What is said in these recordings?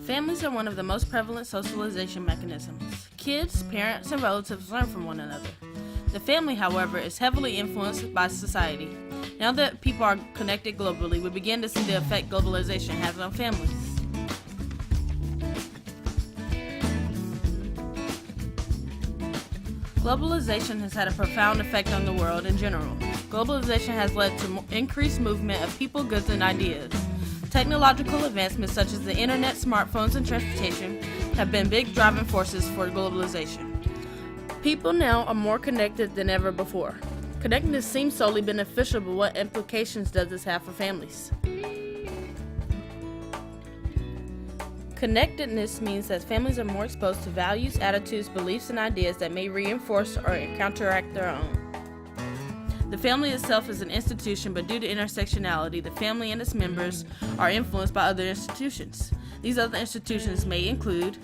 Families are one of the most prevalent socialization mechanisms. Kids, parents, and relatives learn from one another. The family, however, is heavily influenced by society. Now that people are connected globally, we begin to see the effect globalization has on families. Globalization has had a profound effect on the world in general. Globalization has led to increased movement of people, goods, and ideas. Technological advancements such as the internet, smartphones, and transportation have been big driving forces for globalization. People now are more connected than ever before. Connectedness seems solely beneficial, but what implications does this have for families? Connectedness means that families are more exposed to values, attitudes, beliefs, and ideas that may reinforce or counteract their own. The family itself is an institution, but due to intersectionality, the family and its members are influenced by other institutions. These other institutions may include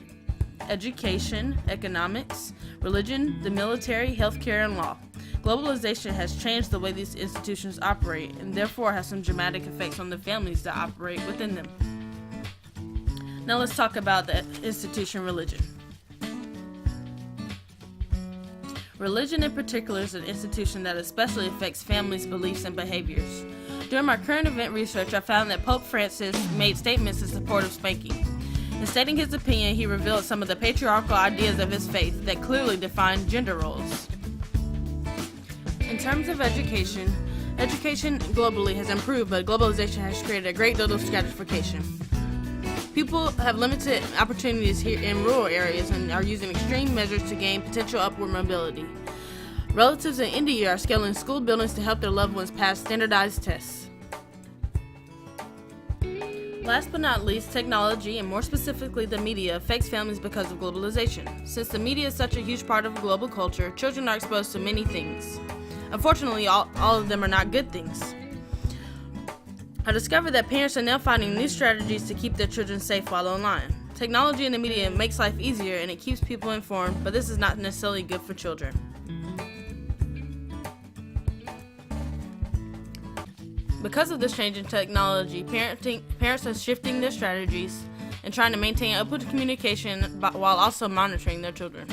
education, economics, religion, the military, healthcare, and law. Globalization has changed the way these institutions operate, and therefore has some dramatic effects on the families that operate within them. Now let's talk about the institution religion. Religion in particular is an institution that especially affects families' beliefs and behaviors. During my current event research, I found that Pope Francis made statements in support of spanking. In stating his opinion, he revealed some of the patriarchal ideas of his faith that clearly define gender roles. In terms of education globally has improved, but globalization has created a great deal of stratification. People have limited opportunities here in rural areas and are using extreme measures to gain potential upward mobility. Relatives in India are scaling school buildings to help their loved ones pass standardized tests. Last but not least, technology, and more specifically the media, affects families because of globalization. Since the media is such a huge part of global culture, children are exposed to many things. Unfortunately, all of them are not good things. I discovered that parents are now finding new strategies to keep their children safe while online. Technology and the media makes life easier and it keeps people informed, but this is not necessarily good for children. Because of this change in technology, parents are shifting their strategies and trying to maintain open communication while also monitoring their children.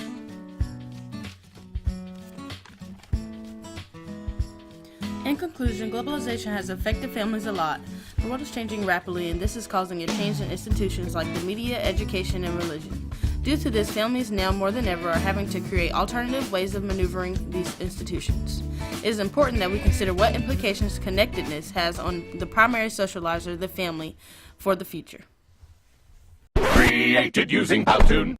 In conclusion, globalization has affected families a lot. The world is changing rapidly, and this is causing a change in institutions like the media, education, and religion. Due to this, families now more than ever are having to create alternative ways of maneuvering these institutions. It is important that we consider what implications connectedness has on the primary socializer, the family, for the future. Created using Powtoon.